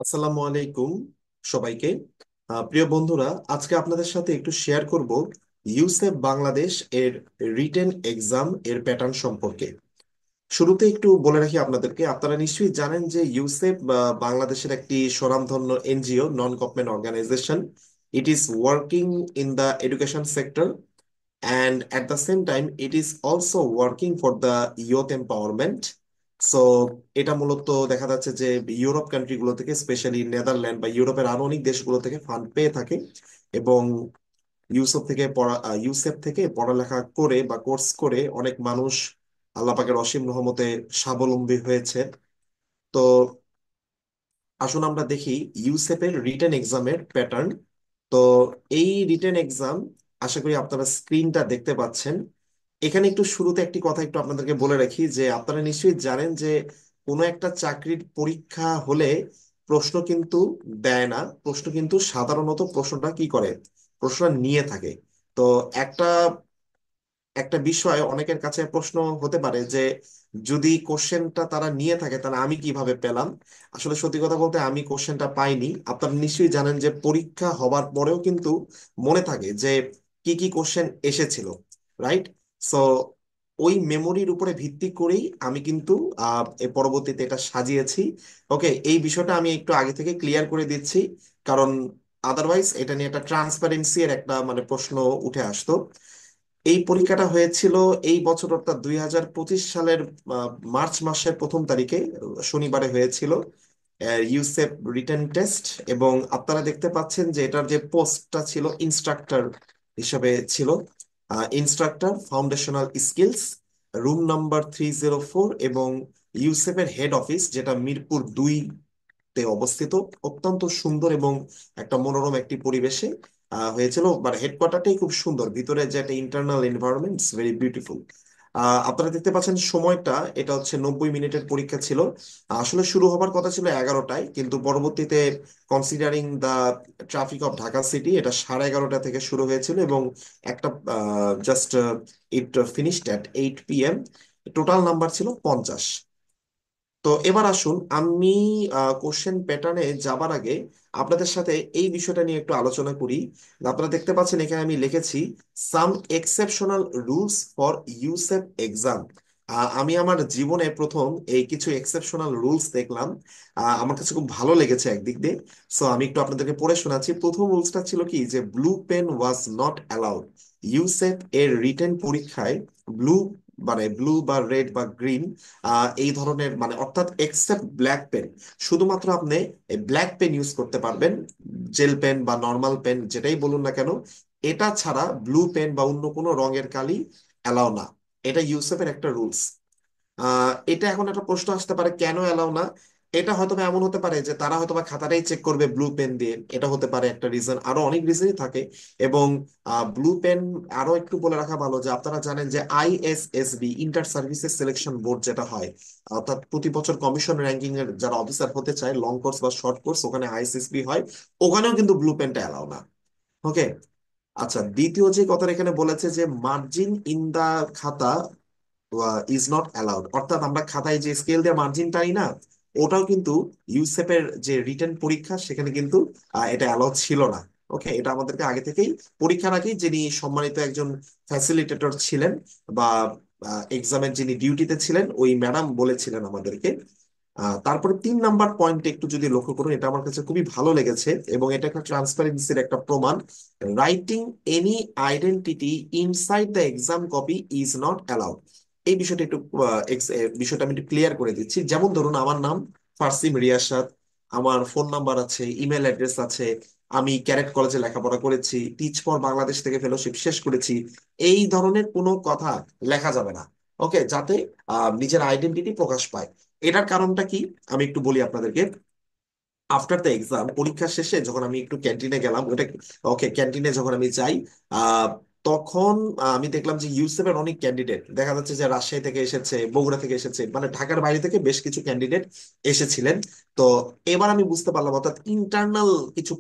আসসালামু আলাইকুম সবাইকে। প্রিয় বন্ধুরা, আজকে আপনাদের সাথে একটু শেয়ার করব ইউসেফ বাংলাদেশ এর রিটেন এক্সাম এর প্যাটার্ন সম্পর্কে। শুরুতে একটু বলে রাখি আপনাদেরকে, আপনারা নিশ্চয়ই জানেন যে ইউসেফ বাংলাদেশের একটি স্বনামধন্য NGO, non government organisation. It is working in the education sector, and at the same time it is also working for the youth empowerment. So এটা মূলত দেখা যাচ্ছে যে ইউরোপ কান্ট্রিগুলো থেকে, স্পেশালি নেদারল্যান্ড বা ইউরোপের আরো অনেক দেশগুলো থেকে ফান্ড পেয়ে থাকে এবং ইউসেফ থেকে পড়ালেখা করে বা কোর্স করে অনেক মানুষ আল্লাহ পাকের অসীম রহমতে স্বাবলম্বী হয়েছে। তো আসুন আমরা দেখি ইউসেফের রিটেন এক্সামের প্যাটার্ন। তো এই রিটেন এক্সাম, আশা করি আপনারা স্ক্রিনটা দেখতে পাচ্ছেন। এখানে একটু শুরুতে একটি কথা একটু আপনাদেরকে বলে রাখি যে আপনারা নিশ্চয়ই জানেন যে কোনো একটা চাকরির পরীক্ষা হলে প্রশ্ন কিন্তু দেয় না। প্রশ্ন কিন্তু সাধারণত প্রশ্নটা কি করে, প্রশ্নটা নিয়ে থাকে। তো একটা একটা বিষয় অনেকের কাছে প্রশ্ন হতে পারে যে যদি কোশ্চেনটা তারা নিয়ে থাকে তাহলে আমি কিভাবে পেলাম। আসলে সত্যি কথা বলতে আমি কোশ্চেনটা পাইনি। আপনারা নিশ্চয়ই জানেন যে পরীক্ষা হবার পরেও কিন্তু মনে থাকে যে কি কি কোশ্চেন এসেছিল, রাইট? সো ওই মেমোরির উপরে ভিত্তি করেই আমি কিন্তু এ পরবর্তীতে এটা সাজিয়েছি। ওকে, এই বিষয়টা আমি একটু আগে থেকে ক্লিয়ার করে দিচ্ছি, কারণ আদারওয়াইজ এটা নিয়ে একটা ট্রান্সপারেন্সি এর একটা প্রশ্ন উঠে আসতো। এই পরীক্ষাটা হয়েছিল এই বছর, অর্থাৎ 2025 সালের মার্চ মাসের প্রথম তারিখে, শনিবারে হয়েছিল ইউসেফ রিটেন টেস্ট। এবং আপনারা দেখতে পাচ্ছেন যে এটার যে পোস্টটা ছিল ইনস্ট্রাক্টর হিসেবে ছিল, instructor foundational skills, room number 304। এবং ইউসেফের হেড অফিস, যেটা মিরপুর 2 তে অবস্থিত, অত্যন্ত সুন্দর এবং একটা মনোরম একটি পরিবেশে হয়েছিল। মানে হেডকোয়ার্টারটাই খুব সুন্দর, ভিতরে যে একটা ইন্টারনাল এনভায়রনমেন্ট ভেরি বিউটিফুল। আপনারা দেখতে পাচ্ছেন সময়টা, এটা হচ্ছে 90 মিনিটের পরীক্ষা ছিল। আসলে শুরু হবার কথা ছিল 11টায়, কিন্তু পরবর্তীতে considering the traffic of Dhaka city এটা 11:30 থেকে শুরু হয়েছিল এবং একটা just it finished at 8 p.m. Total number ছিল 50। তো এবার আসুন আমি কোশ্চেন প্যাটার্নে যাবার আগে আপনাদের সাথে এই বিষয়টা নিয়ে একটু আলোচনা করি। আপনারা দেখতে পাচ্ছেন এখানে আমি লিখেছি some exceptional rules for UCEP exam. আমি আমার জীবনে প্রথম এই কিছু এক্সেপশনাল রুলস দেখলাম। আমার কাছে খুব ভালো লেগেছে একদিক দিয়ে। সো আমি একটু আপনাদেরকে পড়ে শোনাচ্ছি। প্রথম রুলসটা ছিল কি, যে blue pen was not allowed. UCEP এর রিটেন পরীক্ষায় ব্লু, মানে ব্লু বা রেড বা গ্রিন, এই ধরনের, মানে অর্থাৎ এক্সেপ্ট ব্ল্যাক পেন, শুধুমাত্র আপনি ব্ল্যাক পেন ইউজ করতে পারবেন, জেল পেন বা নর্মাল পেন যেটাই বলুন না কেন। এটা ছাড়া ব্লু পেন বা অন্য কোনো রঙের কালি অ্যালাউ না। এটা ইউসেফের একটা রুলস। এটা এখন একটা প্রশ্ন আসতে পারে কেন এলাও না। এটা হয়তো বা এমন হতে পারে যে তারা হয়তো বা খাতাটাই চেক করবে ব্লু পেন দিয়ে, এটা হতে পারে একটা রিজন, আরো অনেক রিজনই থাকে। এবং ব্লু পেন, আরো একটু বলে রাখা ভালো যে আপনারা জানেন যে ISSB, inter services selection board যেটা হয়, অর্থাৎ প্রতি বছর কমিশন র্যাঙ্কিং এর যারা অফিসার হতে চায়, লং কোর্স বা শর্ট কোর্স, ওখানে আইএসএসবি হয়, ওখানেও কিন্তু ব্লু পেনটা এলাও না। ওকে। আচ্ছা, দ্বিতীয় যে কথাটা এখানে বলেছে যে মার্জিন ইন দা খাতা ইজ নট অ্যালাউড, অর্থাৎ আমরা খাতায় যে স্কেল দিয়ে মার্জিন টানি না, ওটাও কিন্তু ইউসেফের যে রিটেন পরীক্ষা সেখানে কিন্তু এটা অ্যালাউড ছিল না। ওকে, এটা আমাদেরকে আগে থেকেই পরীক্ষার আগেই যিনি সম্মানিত একজন ফ্যাসিলিটেটর ছিলেন বা এক্সামের যিনি ডিউটিতে ছিলেন, ওই ম্যাডাম বলেছিলেন আমাদেরকে। তারপরে 3 নাম্বার পয়েন্ট একটু যদি লক্ষ্য করুন, এটা আমার কাছে খুবই ভালো লেগেছে এবং এটা একটা ট্রান্সপারেন্সির একটা প্রমাণ। Writing any identity inside the exam copy is not allowed. এই বিষয়টা একটু বিষয়টা আমি একটু ক্লিয়ার করে দিচ্ছি। যেমন ধরুন আমার নাম ফারসিম রিয়াসাত, আমার ফোন নাম্বার আছে, ইমেল অ্যাড্রেস আছে, আমি ক্যারেট কলেজে লেখাপড়া করেছি, টিচ ফর বাংলাদেশ থেকে ফেলোশিপ শেষ করেছি, এই ধরনের কোনো কথা লেখা যাবে না। ওকে, যাতে নিজের আইডেন্টিটি প্রকাশ পায়। এটার কারণটা কি আমি একটু বলি আপনাদেরকে। আফটার দ্য এক্সাম, পরীক্ষা শেষে যখন আমি একটু ক্যান্টিনে গেলাম, ওটা, ওকে, ক্যান্টিনে যখন আমি যাই, আহ, তখন আমি দেখলাম যে ইউসেফের অনেক ক্যান্ডিডেট দেখা যাচ্ছে যে রাজশাহী থেকে এসেছে, বগুড়া থেকে এসেছে, মানে ঢাকার বাইরে থেকে বেশ কিছু ক্যান্ডিডেট এসেছিলেন। তো এবার আমি বুঝতে পারলাম, অর্থাৎ ইন্টারনাল কিছু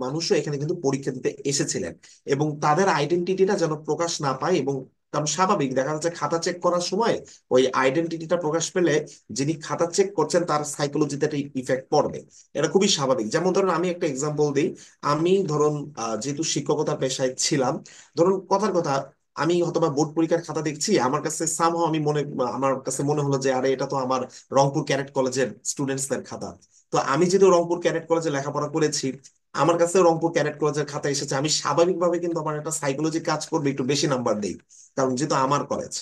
মানুষও এখানে কিন্তু পরীক্ষা দিতে এসেছিলেন এবং তাদের আইডেন্টিটিটা যেন প্রকাশ না পায় এবং কারণ স্বাভাবিক দেখা যাচ্ছে খাতা চেক করার সময় ওই আইডেন্টিটিটা প্রকাশ পেলে যিনি খাতা চেক করছেন তার সাইকোলজিতে একটা ইফেক্ট পড়বে। এটা খুবই স্বাভাবিক। যেমন ধরুন আমি একটা এক্সাম্পল দিই। আমি ধরুন যেহেতু শিক্ষকতার পেশায় ছিলাম, ধরুন কথার কথা, আমি হয়তোবা বোর্ড পরীক্ষার খাতা দেখছি, আমার কাছে সামহাও আমি মনে আমার কাছে মনে হলো যে আরে এটা তো আমার রংপুর ক্যাডেট কলেজের স্টুডেন্টসদের খাতা। তো আমি যেহেতু রংপুর ক্যাডেট কলেজে লেখাপড়া করেছি, আমার কাছে রংপুর ক্যাডেট কলেজের খাতা এসেছে, আমি স্বাভাবিকভাবে কিন্তু আমার একটা সাইকোলজি কাজ করবে, একটু বেশি নাম্বার দেই, কারণ যেহেতু আমার college.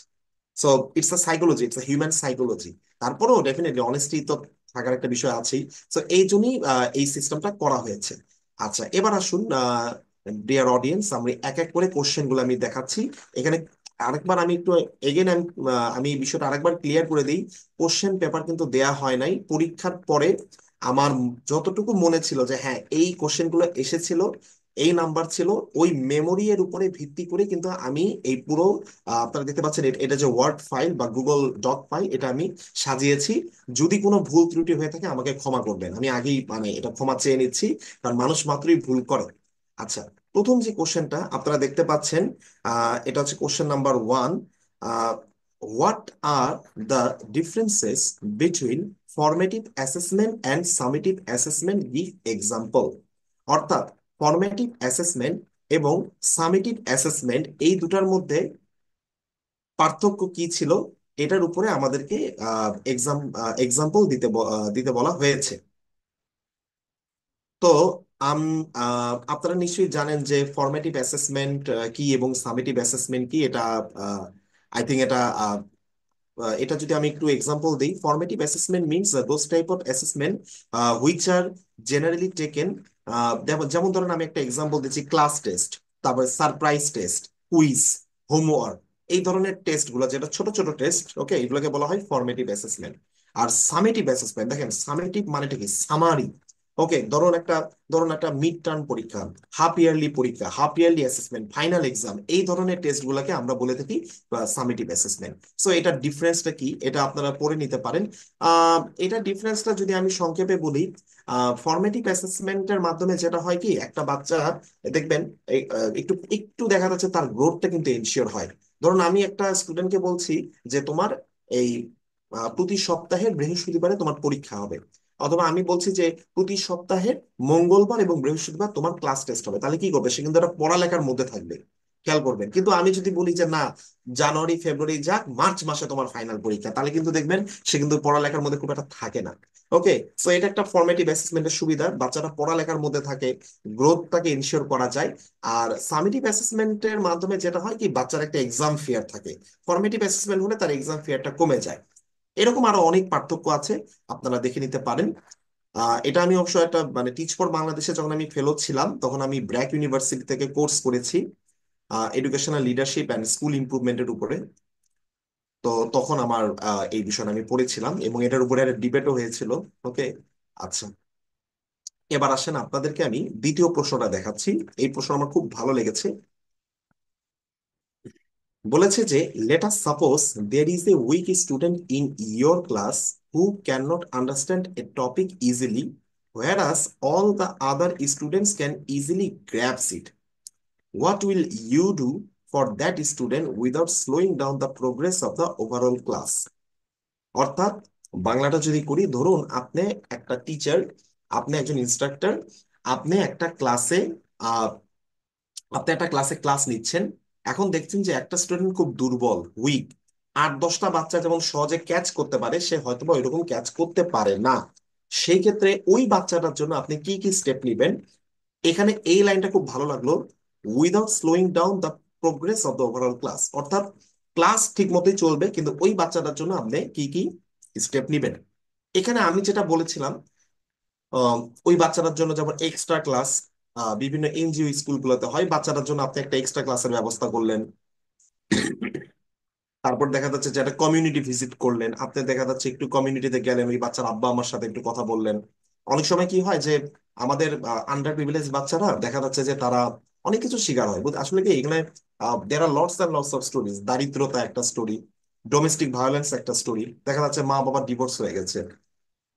So it's a psychology, it's a human psychology. তারপরেও ডেফিনেটলি অনেস্টি তো থাকার একটা বিষয় আছেই। সো এই জন্যই এই সিস্টেমটা করা হয়েছে। আচ্ছা, এবার আসুন ডিয়ার অডিয়েন্স, আমরা এক এক করে কোশ্চেন গুলো আমি দেখাচ্ছি এখানে। আরেকবার আমি একটু এগেন আমি এই বিষয়টা আরেকবার ক্লিয়ার করে দিই। কোশ্চেন পেপার কিন্তু দেয়া হয় নাই পরীক্ষার পরে। আমার যতটুকু মনে ছিল যে হ্যাঁ এই কোশ্চেন গুলো এসেছিল, এই নাম্বার ছিল, ওই মেমোরি এর উপরে ভিত্তি করে কিন্তু আমি এই পুরো আপনারা দেখতে পাচ্ছেন এটা যে ওয়ার্ড ফাইল বা গুগল ডক ফাইল, এটা আমি সাজিয়েছি। যদি কোনো ভুল ত্রুটি হয়ে থাকে আমাকে ক্ষমা করবেন, আমি আগেই মানে এটা ক্ষমা চেয়ে নিচ্ছি, কারণ মানুষ মাত্রই ভুল করে। আচ্ছা, প্রথম যে কোশ্চেনটা আপনারা দেখতে পাচ্ছেন, এটা হচ্ছে question number 1। What are the differences between formative assessment and summative assessment, give example. অর্থাৎ ফরমেটিভ অ্যাসেসমেন্ট এবং সামেটিভ অ্যাসেসমেন্ট এই দুটার মধ্যে পার্থক্য কি ছিল, এটার উপরে আমাদেরকে এক্সাম্পল দিতে বলা হয়েছে। তো আম আপনারা নিশ্চয়ই জানেন যে ফরমেটিভ অ্যাসেসমেন্ট কি এবং সামেটিভ অ্যাসেসমেন্ট কি। এটা আই থিঙ্ক এটা এটা যদি আমি একটু এক্সাম্পল দিই, formative assessment means those type of assessment which are generally taken. যেমন ধরুন আমি একটা এক্সাম্পল দিচ্ছি, ক্লাস টেস্ট, তারপরে সারপ্রাইজ টেস্ট, কুইজ, হোমওয়ার্ক, এই ধরনের টেস্ট গুলো যেটা ছোট ছোট টেস্ট, ওকে, এগুলোকে বলা হয় ফরমেটিভ অ্যাসেসমেন্ট। আর সামেটিভ অ্যাসেসমেন্ট, দেখেন সামেটিভ মানেটা কি, সামারি। ওকে, ধরুন একটা মিড টার্ম পরীক্ষা, হাফ ইয়ারলি পরীক্ষা, half yearly assessment, final exam, এই ধরনের টেস্ট গুলোকে আমরা বলে থাকি সামেটিভ অ্যাসেসমেন্ট। সো এটার ডিফারেন্সটা কি এটা আপনারা পড়ে নিতে পারেন। এটা ডিফারেন্সটা যদি আমি সংক্ষেপে বলি, ফরমেটিভ অ্যাসেসমেন্টের মাধ্যমে যেটা হয় কি, একটা বাচ্চা দেখবেন একটু একটু দেখা যাচ্ছে তার গ্রোথটা কিন্তু এনশিওর হয়। ধরুন আমি একটা স্টুডেন্টকে বলছি যে তোমার এই প্রতি সপ্তাহের বৃহস্পতিবারে তোমার পরীক্ষা হবে, অথবা আমি বলছি যে প্রতি সপ্তাহের মঙ্গলবার এবং বৃহস্পতিবার তোমার ক্লাস টেস্ট হবে, তাহলে কি করবে, সে কিন্তু একটা পড়ালেখার মধ্যে থাকবে। খেয়াল করবেন। কিন্তু আমি যদি বলি যে না, জানুয়ারি ফেব্রুয়ারি যাক, মার্চ মাসে তোমার ফাইনাল পরীক্ষা, তাহলে কিন্তু দেখবেন সে কিন্তু পড়ালেখার মধ্যে খুব একটা থাকে না। ওকে, সো এটা একটা ফরমেটিভ অ্যাসেসমেন্টের সুবিধা, বাচ্চাটা পড়ালেখার মধ্যে থাকে, গ্রোথটাকে ইনশিওর করা যায়। আর সামেটিভ অ্যাসেসমেন্টের মাধ্যমে যেটা হয় কি, বাচ্চার একটা এক্সাম ফিয়ার থাকে, ফরমেটিভ অ্যাসেসমেন্ট হলে তার এক্সাম ফিয়ারটা কমে যায়। এরকম আরো অনেক পার্থক্য আছে, আপনারা দেখে নিতে পারেন। এটা আমি অবশ্য একটা মানে টিচ ফর বাংলাদেশে যখন আমি ফেলো ছিলাম, তখন আমি ব্র্যাক ইউনিভার্সিটি থেকে কোর্স করেছি এডুকেশনাল লিডারশিপ অ্যান্ড স্কুল ইমপ্রুভমেন্টের উপরে। তো তখন আমার এই বিষয়টা আমি পড়েছিলাম এবং এটার উপরে একটা ডিবেটও হয়েছিল। ওকে, আচ্ছা, এবার আসেন আপনাদেরকে আমি দ্বিতীয় প্রশ্নটা দেখাচ্ছি। এই প্রশ্ন আমার খুব ভালো লেগেছে। বলেছে যে let us suppose there is a weak student in your class who can not understand a topic easily, whereas all the other students can easily grasp it. What will you do for that student without slowing down the progress of the overall class? অর্থাৎ বাংলাটা যদি করি, ধরুন আপনি একটা teacher, আপনি একজন instructor, আপনি একটা ক্লাসে আপনি একটা ক্লাসে ক্লাস নিচ্ছেন। এখন দেখছেন যে একটা স্টুডেন্ট খুব দুর্বল, উইক, 8-10টা বাচ্চা যেমন সহজে ক্যাচ করতে পারে, সে হয়তোবা ওইরকম ক্যাচ করতে পারে না। সেই ক্ষেত্রে ওই বাচ্চাটার জন্য আপনি কি কি স্টেপ নেবেন। এখানে এই লাইনটা খুব ভালো লাগলো, without slowing down the progress of the overall class. অর্থাৎ ক্লাস ঠিক মতোই চলবে, কিন্তু ওই বাচ্চাটার জন্য আপনি কি কি স্টেপ নেবেন। এখানে আমি যেটা বলেছিলাম, আহ, ওই বাচ্চাটার জন্য যেমন এক্সট্রা ক্লাস, বিভিন্ন এনজিও স্কুলগুলোতে হয়, বাচ্চাটার জন্য আপনি একটা এক্সট্রা ক্লাসের ব্যবস্থা করলেন। তারপর দেখা যাচ্ছে যে একটা কমিউনিটি ভিজিট করলেন, আপনি দেখা যাচ্ছে একটু কমিউনিটিতে গেলেন, ওই বাচ্চার আব্বা আমার সাথে একটু কথা বললেন। অনেক সময় কি হয় যে আমাদের আন্ডার প্রিভিলেজ বাচ্চারা দেখা যাচ্ছে যে তারা অনেক কিছু শিকার হয়, আসলে কি এখানে there are lots and lots of stories. দারিদ্রতা একটা স্টোরি, ডোমেস্টিক ভায়োলেন্স একটা স্টোরি, দেখা যাচ্ছে মা বাবার ডিভোর্স হয়ে গেছে,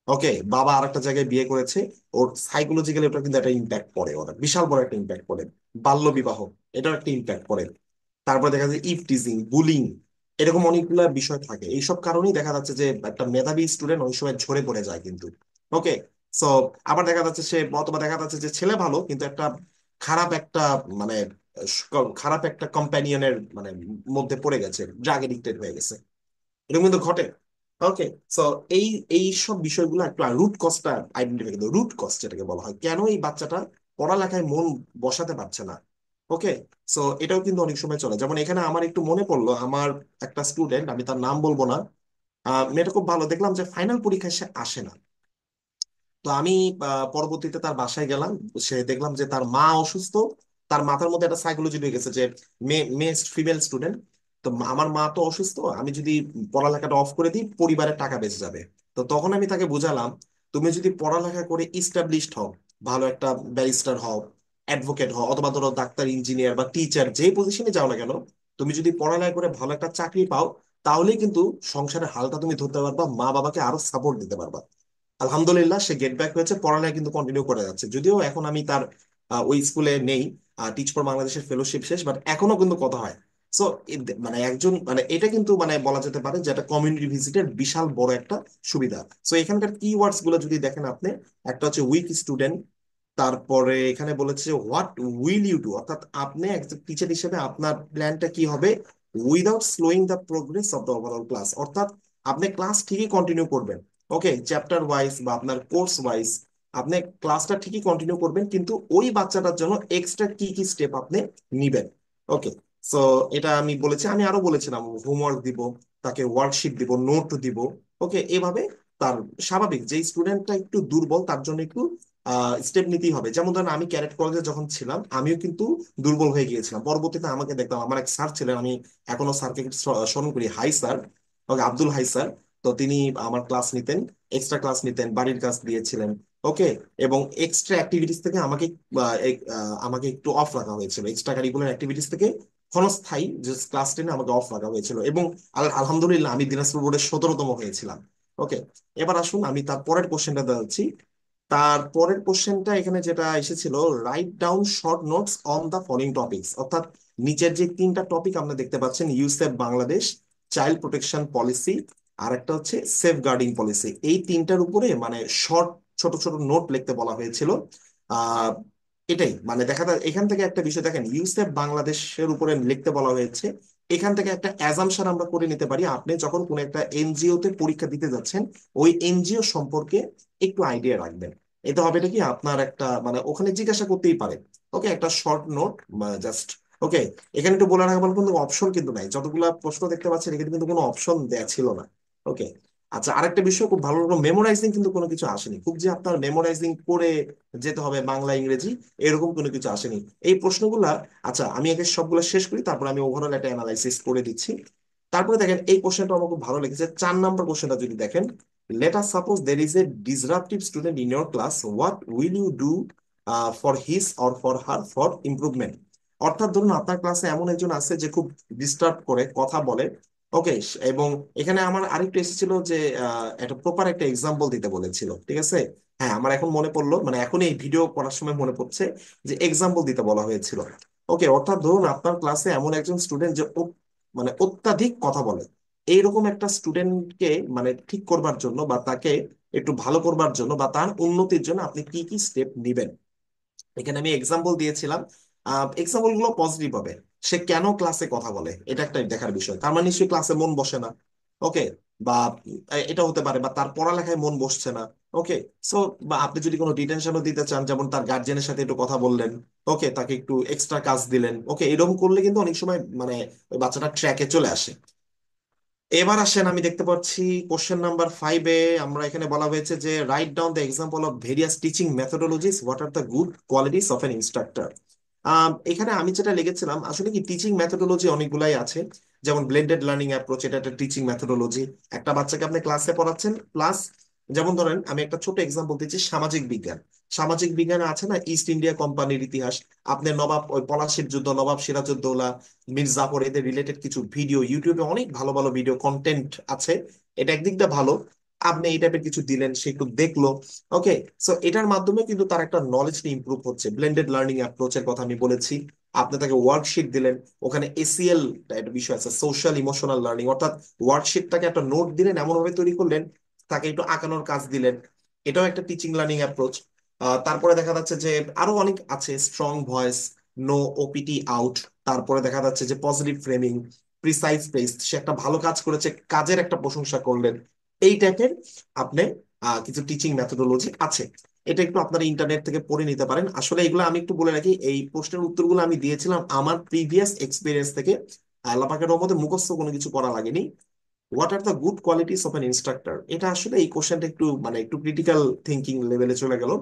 ওকে, বাবা আরেকটা জায়গায় বিয়ে করেছে, ওর সাইকোলজিক্যালি ওটা কিন্তু একটা ইম্প্যাক্ট পড়ে, ওটা বিশাল বড় একটা ইম্প্যাক্ট পড়ে। বাল্য বিবাহ, এটার একটা ইম্প্যাক্ট পড়ে। তারপর দেখা যায় ইভ টিজিং, বুলিং, এরকম অনেকগুলা বিষয় থাকে। এইসব কারণেই দেখা যাচ্ছে যে একটা মেধাবী স্টুডেন্ট অনেক সময় ঝরে পড়ে যায় কিন্তু। ওকে, সো আবার দেখা যাচ্ছে সে, অথবা দেখা যাচ্ছে যে ছেলে ভালো কিন্তু একটা খারাপ একটা মানে খারাপ একটা কম্প্যানিয়নের মানে মধ্যে পড়ে গেছে, ড্রাগ এডিক্টেড হয়ে গেছে, এরকম কিন্তু ঘটে। ওকে, সো এই এই সব বিষয়গুলো একটু রুট কজটা আইডেন্টিফাই করতে, রুট কজ যেটাকে বলা হয়, কেন এই বাচ্চাটা পড়ালেখায় মন বসাতে পারছে না। ওকে, সো এটাও কিন্তু অনেক সময় চলে। যেমন এখানে আমার একটু মনে পড়লো, আমার একটা স্টুডেন্ট, আমি তার নাম বলবো না, মেয়েটা খুব ভালো, দেখলাম যে ফাইনাল পরীক্ষায় সে আসে না। তো আমি পরবর্তীতে তার বাসায় গেলাম, সে দেখলাম যে তার মা অসুস্থ। তার মাথার মধ্যে একটা সাইকোলজি ঢুকে গেছে যে মেয়ে মেয়ে ফিমেল স্টুডেন্ট, তো আমার মা তো অসুস্থ, আমি যদি পড়ালেখাটা অফ করে দিই পরিবারের টাকা বেঁচে যাবে। তো তখন আমি তাকে বুঝালাম, তুমি যদি পড়ালেখা করে ইস্টাবলিশড হও, ভালো একটা ব্যারিস্টার হও, অ্যাডভোকেট হও, অথবা ধরো ডাক্তার, ইঞ্জিনিয়ার বা টিচার, যে পজিশনে যাও না কেন, তুমি যদি পড়ালেখা করে ভালো একটা চাকরি পাও, তাহলেই কিন্তু সংসারের হালটা তুমি ধরতে পারবা, মা বাবাকে আরো সাপোর্ট দিতে পারবা। আলহামদুলিল্লাহ সে গেট ব্যাক হয়েছে, পড়ালেখা কিন্তু কন্টিনিউ করে যাচ্ছে, যদিও এখন আমি তার ওই স্কুলে নেই, টিচ ফর বাংলাদেশের ফেলোশিপ শেষ, বাট এখনো কিন্তু কথা হয়। সো মানে একজন মানে এটা কিন্তু মানে বলা যেতে পারে যে একটা কমিউনিটি ভিজিটের বিশাল বড় একটা সুবিধা। সো এখানকার কিওয়ার্ডস গুলো যদি দেখেন আপনি, একটা হচ্ছে উইক স্টুডেন্ট, তারপরে এখানে বলেছে হোয়াট উইল ইউ ডু, অর্থাৎ আপনি একজন টিচার হিসেবে আপনার প্ল্যানটা কি হবে without slowing the progress of the overall class, অর্থাৎ আপনি ক্লাস ঠিকই কন্টিনিউ করবেন। ওকে, চ্যাপ্টার ওয়াইজ বা আপনার কোর্স ওয়াইজ আপনি ক্লাসটা ঠিকই কন্টিনিউ করবেন, কিন্তু ওই বাচ্চাটার জন্য এক্সট্রা কি কি স্টেপ আপনি নিবেন। ওকে, সো এটা আমি বলেছি, আমি আরো বলেছিলাম হোমওয়ার্ক দিব, তাকে ওয়ার্কশিট দিব, নোট দিব। ওকে, এভাবে তার স্বাভাবিক যে স্টুডেন্টটা একটু দুর্বল তার জন্য একটু স্টেপ নিতেই হবে। যেমন ধরেন আমি ক্যাডেট কলেজে যখন ছিলাম আমিও কিন্তু দুর্বল হয়ে গিয়েছিলাম, পরবর্তীতে আমাকে দেখতাম আমার এক স্যার ছিলেন, আমি এখনো স্যারকে স্মরণ করি, হাই স্যার, ওকে, আব্দুল হাই স্যার। তো তিনি আমার ক্লাস নিতেন, এক্সট্রা ক্লাস নিতেন, বাড়ির কাজ দিয়েছিলেন। ওকে, এবং এক্সট্রা অ্যাক্টিভিটিস থেকে আমাকে আমাকে একটু অফ রাখা হয়েছিল, এক্সট্রা কারিকুলার অ্যাক্টিভিটিস থেকে ক্ষণস্থায়ী যে ক্লাস 10 আমাকে অফ রাখা হয়েছিল, এবং আলহামদুলিল্লাহ আমি দিনাজপুর বোর্ডের 17তম হয়েছিলাম। ওকে, এবার আসুন আমি তার পরের কোশ্চেনটা যাচ্ছি। তার পরের কোশ্চেনটা এখানে যেটা এসেছিল, write down short notes on the following topics, অর্থাৎ নিচের যে তিনটা টপিক আপনি দেখতে পাচ্ছেন, UCEP Bangladesh, child protection policy, আর একটা হচ্ছে সেফ গার্ডিং পলিসি, এই তিনটার উপরে মানে শর্ট ছোট ছোট নোট লিখতে বলা হয়েছিল। আহ এটাই মানে দেখা যায় এখান থেকে একটা বিষয় দেখেন, ইউসেফ বাংলাদেশের উপরে লিখতে বলা হয়েছে, এখান থেকে একটা অ্যাজাম্পশন আমরা করে নিতে পারি, আপনি যখন কোন একটা এনজিও তে পরীক্ষা দিতে যাচ্ছেন ওই এনজিও সম্পর্কে একটু আইডিয়া রাখবেন। এতে হবে এটা কি, আপনার একটা মানে ওখানে জিজ্ঞাসা করতেই পারে। ওকে, একটা শর্ট নোট জাস্ট। ওকে, এখানে একটু বলে রাখা ভালো, কোনো অপশন কিন্তু নাই, যতগুলা প্রশ্ন দেখতে পাচ্ছেন এখানে কিন্তু কোনো অপশন দেয়া ছিল না। ওকে, আচ্ছা, আরেকটা বিষয় খুব ভালো লাগলো, মেমোরাইজিং কিন্তু কোনো কিছু আসেনি, খুব যে আপনার মেমোরাইজিং করে যেতে হবে বাংলা ইংরেজি, এরকম কোনো কিছু আসেনি এই প্রশ্নগুলা। আচ্ছা, আমি একে সবগুলো শেষ করি, তারপর আমি ওভারঅল একটা অ্যানালাইসিস করে দিচ্ছি। তারপরে দেখেন এই কোশ্চেনটা আমার খুব ভালো লেগেছে, 4 নম্বর কোশ্চেনটা যদি দেখেন, let us suppose there is a disruptive student in your class, what will you do for his or for her for improvement? অর্থাৎ ধরুন আপনার ক্লাসে এমন একজন আছে যে খুব ডিস্টার্ব করে কথা বলে। ওকে, এবং এখানে আমার আরেকটু এসেছিল যে একটা প্রপার একটা এক্সাম্পল দিতে বলেছিল, ঠিক আছে। হ্যাঁ, আমার এখন মনে পড়লো, মানে এখন এই ভিডিও করার সময় মনে পড়ছে যে এক্সাম্পল দিতে বলা হয়েছিল। ওকে, অর্থাৎ ধরুন আপনার ক্লাসে এমন একজন স্টুডেন্ট যে মানে অত্যাধিক কথা বলে, এইরকম একটা স্টুডেন্টকে মানে ঠিক করবার জন্য বা তাকে একটু ভালো করবার জন্য বা তার উন্নতির জন্য আপনি কি কি স্টেপ নিবেন। এখানে আমি এক্সাম্পল দিয়েছিলাম, এক্সাম্পল গুলো পজিটিভ হবে। সে কেন ক্লাসে কথা বলে এটা একটা দেখার বিষয়, তার মানে নিশ্চয়ই ক্লাসে মন বসে না। ওকে, বা এটা হতে পারে বা তার পড়ালেখায় মন বসছে না। ওকে, সো বা আপনি যদি কোনো ডিটেনশনও দিতে চান, যেমন তার গার্জিয়ানের সাথে একটু কথা বললেন, ওকে, তাকে একটু এক্সট্রা কাজ দিলেন, ওকে, এরকম করলে কিন্তু অনেক সময় মানে ওই বাচ্চাটা ট্র্যাকে চলে আসে। এবার আসেন, আমি দেখতে পাচ্ছি কোশ্চেন নাম্বার 5-এ আমরা এখানে বলা হয়েছে যে write down the example of various teaching methodologies, what are the good qualities of an instructor. এখানে আমি যেটা লিখেছিলাম আসলে কি, টিচিং মেথোডোলজি অনেকগুলাই আছে, যেমন ব্লেন্ডেড লার্নিং অ্যাপ্রোচ, এটা একটা টিচিং মেথোডোলজি। একটা বাচ্চাকে আপনি ক্লাসে পড়াচ্ছেন, প্লাস যেমন ধরেন আমি একটা ছোট এক্সাম্পল দিচ্ছি, সামাজিক বিজ্ঞান। সামাজিক বিজ্ঞানে আছে না ইস্ট ইন্ডিয়া কোম্পানির ইতিহাস, আপনি নবাব ওই পলাশির যুদ্ধ, নবাব সিরাজউদ্দৌলা, মীর জাফর, এদের রিলেটেড কিছু ভিডিও ইউটিউবে অনেক ভালো ভালো ভিডিও কন্টেন্ট আছে, এটা একদিক দিয়ে ভালো। আপনি এই টাইপের কিছু দিলেন, সে একটু দেখলো। ওকে, সো এটার মাধ্যমে কিন্তু তার একটা নলেজ ইমপ্রুভ হচ্ছে। ব্লেন্ডেড লার্নিং অ্যাপ্রোচের কথা আমি বলেছি। আপনি তাকে ওয়ার্কশিট দিলেন, ওখানে এসিএল একটা বিষয় আছে, সোশ্যাল ইমোশনাল লার্নিং, অর্থাৎ ওয়ার্কশিটটাকে একটা নোট দিলেন, এমন ভাবে তৈরি করলেন, তাকে একটু আঁকানোর কাজ দিলেন। এটাও একটা টিচিং লার্নিং অ্যাপ্রোচ। তারপরে দেখা যাচ্ছে যে আরো অনেক আছে, strong voice, no opt out. তারপরে দেখা যাচ্ছে যে পজিটিভ ফ্রেমিং, প্রিসাইজ বেসড, সে একটা ভালো কাজ করেছে, কাজের একটা প্রশংসা করলেন। এই টাইপের আপনি কিছু টিচিং মেথোডোলজি আছে। এটা একটু আপনারা ইন্টারনেট থেকে পড়ে নিতে পারেন। আসলে এগুলো আমি একটু বলে রাখি, এই প্রশ্নের উত্তরগুলো আমি দিয়েছিলাম আমার প্রিভিয়াস এক্সপিরিয়েন্স থেকে। আল্লাহ পাকের রহমতে মুখস্থ কোনো কিছু করা লাগেনি। What are the good qualities of an instructor, এটা আসলে এই কোশ্চেনটা একটু মানে একটু ক্রিটিক্যাল থিঙ্কিং লেভেলে চলে গেল।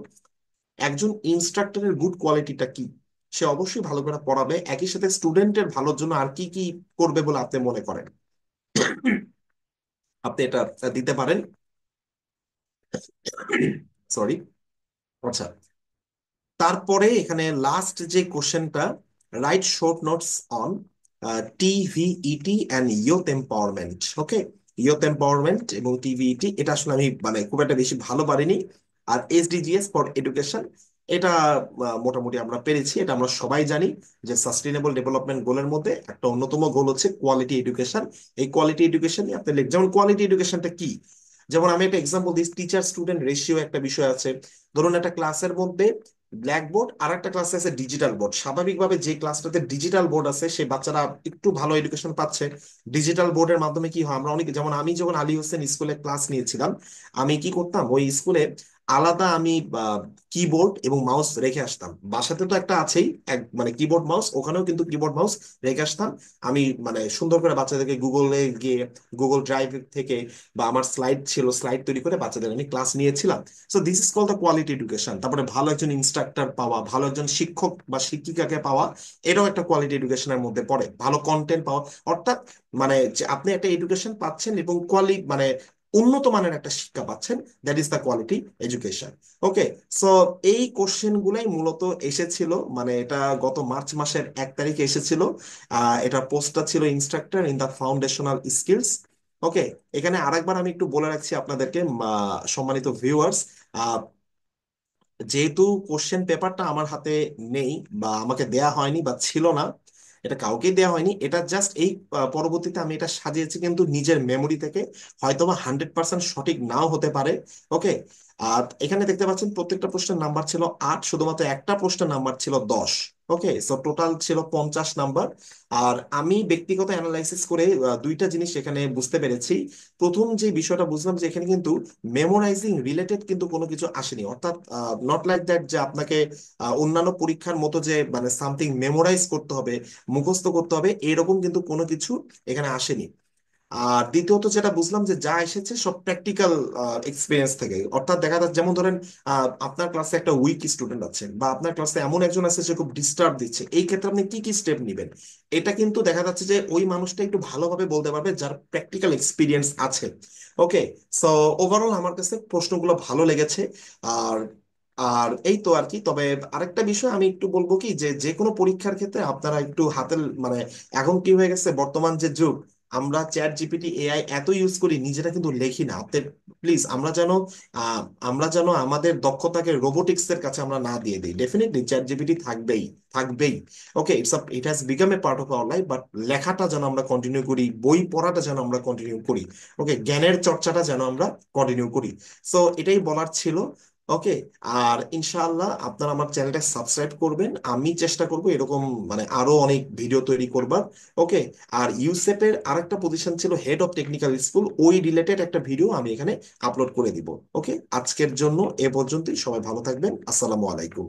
একজন ইনস্ট্রাক্টরের গুড কোয়ালিটিটা কি? সে অবশ্যই ভালো করে পড়াবে, একই সাথে স্টুডেন্টের ভালোর জন্য আর কি কি করবে বলে আপনি মনে করেন? আপনি এটা দিতে পারেন। সরি। আচ্ছা, তারপরে এখানে লাস্ট যে কোশ্চেনটা, right short notes on TVET and youth empowerment. Okay, youth empowerment এবং টিভিইটি, এটা আসলে আমি মানে খুব একটা বেশি ভালো পারিনি। আর এসডিজিএস ফর এডুকেশন, এটা মোটামুটি আমরা পেরেছি। এটা আমরা সবাই জানি যে সাস্টেনেবল ডেভেলপমেন্ট গোলের মধ্যে একটা অন্যতম গোল হচ্ছে কোয়ালিটি এডুকেশন। এই কোয়ালিটি এডুকেশন আপনি যেমন কোয়ালিটি এডুকেশনটা কি, যেমন আমি একটা এক্সাম্পল দিই, টিচার স্টুডেন্ট রেশিও একটা বিষয় আছে। ধরুন একটা ক্লাসের মধ্যে ব্ল্যাকবোর্ড আর একটা ক্লাসে আছে ডিজিটাল বোর্ড। স্বাভাবিকভাবে যে ক্লাসটাতে ডিজিটাল বোর্ড আছে সেই বাচ্চারা একটু ভালো এডুকেশন পাচ্ছে। ডিজিটাল বোর্ডের মাধ্যমে কি হয়, আমরা অনেক, যেমন আমি যখন আলী হোসেন স্কুলে ক্লাস নিয়েছিলাম, আমি কি করতাম ওই স্কুলে আলাদা আমি কিবোর্ড এবং মাউস রেখে আসতাম। বাসাতে তো একটা আছেই, এক মানে কিবোর্ড মাউস, ওখানেও কিন্তু কিবোর্ড মাউস রেখে আসতাম। আমি মানে সুন্দর করে বাচ্চাদেরকে গুগলে গিয়ে, গুগল ড্রাইভ থেকে বা আমার স্লাইড ছিল, স্লাইড তৈরি করে বাচ্চাদের আমি ক্লাস নিয়েছিলাম। So this is call the quality education. তারপরে ভালো একজন ইনস্ট্রাক্টর পাওয়া, ভালো একজন শিক্ষক বা শিক্ষিকাকে পাওয়া, এটাও একটা কোয়ালিটি এডুকেশনের মধ্যে পড়ে। ভালো কন্টেন্ট পাওয়া, অর্থাৎ মানে যে আপনি একটা এডুকেশন পাচ্ছেন এবং মানে উন্নত মানের একটা শিক্ষা পাচ্ছেন, that is the quality education. Okay, so এই কোশ্চেন গুলাই মূলত এসেছিল, মানে এটা গত মার্চ মাসের 1 তারিখে এসেছিল। এটা পোস্টটা ছিল instructor in the foundational skills. Okay, এখানে আরেকবার আমি একটু বলে রাখছি আপনাদেরকে, সম্মানিত ভিউয়ার্স, যেহেতু কোশ্চেন পেপারটা আমার হাতে নেই বা আমাকে দেয়া হয়নি বা ছিল না, এটা কাউকেই দেয়া হয়নি, এটা জাস্ট এই পরবর্তীতে আমি এটা সাজিয়েছি কিন্তু নিজের মেমোরি থেকে। হয়তোবা 100% সঠিক নাও হতে পারে। ওকে, আর এখানে দেখতে পাচ্ছেন প্রত্যেকটা প্রশ্নের নাম্বার ছিল 8, শুধুমাত্র একটা প্রশ্নের নাম্বার ছিল 10। ওকে, সো টোটাল ছিল 50 নাম্বার। আর আমি ব্যক্তিগত অ্যানালাইসিস করে দুইটা জিনিস এখানে বুঝতে পেরেছি। প্রথম যে বিষয়টা বুঝলাম যে এখানে কিন্তু মেমোরাইজিং রিলেটেড কিন্তু কোনো কিছু আসেনি, অর্থাৎ নট লাইক দ্যাট যে আপনাকে অন্যান্য পরীক্ষার মতো যে মানে সামথিং মেমোরাইজ করতে হবে, মুখস্থ করতে হবে, এরকম কিন্তু কোনো কিছু এখানে আসেনি। আর দ্বিতীয়ত যেটা বুঝলাম যে যা এসেছে সব প্র্যাকটিক্যাল এক্সপিরিয়েন্স থেকে, অর্থাৎ দেখা যাচ্ছে যেমন ধরেন আপনার ক্লাসে একটা উইক স্টুডেন্ট আছে বা আপনার ক্লাসে এমন একজন আছে যে খুব ডিস্টার্ব দিচ্ছে, এই ক্ষেত্রে আপনি কি কি স্টেপ নেবেন, এটা কিন্তু দেখা যাচ্ছে যে ওই মানুষটা একটু ভালোভাবে বলতে পারবে যার প্র্যাকটিক্যাল এক্সপিরিয়েন্স আছে। ওকে, সো ওভারঅল আমার কাছে প্রশ্নগুলো ভালো লেগেছে। আর আর এই তো আর কি। তবে আরেকটা বিষয় আমি একটু বলবো কি, যে যে কোনো পরীক্ষার ক্ষেত্রে আপনারা একটু হাতের মানে, এখন কি হয়ে গেছে বর্তমান যে যুগ, আমরা চ্যাট জিপিটি এআই এত ইউজ করি, নিজেরা কিন্তু লেখি না। আপনি প্লিজ, আহ, আমরা যেন আমাদের দক্ষতাকে রোবোটিক্স এর কাছে আমরা না দিয়ে দিই। ডেফিনেটলি চ্যাট জিপিটি থাকবেই, থাকবেই। Okay, it has become a part of our life, but লেখাটা যেন আমরা কন্টিনিউ করি, বই পড়াটা যেন আমরা কন্টিনিউ করি। ওকে, জ্ঞানের চর্চাটা যেন আমরা কন্টিনিউ করি। সো এটাই বলার ছিল। ওকে, আর ইনশাআল্লাহ আপনারা আমার চ্যানেলটা সাবস্ক্রাইব করবেন, আমি চেষ্টা করব এরকম মানে আরো অনেক ভিডিও তৈরি করবার। ওকে, আর ইউসেপের আরেকটা পজিশন ছিল হেড অফ টেকনিক্যাল স্কুল, ওই রিলেটেড একটা ভিডিও আমি এখানে আপলোড করে দিব। ওকে, আজকের জন্য এ পর্যন্তই। সবাই ভালো থাকবেন। আসসালামু আলাইকুম।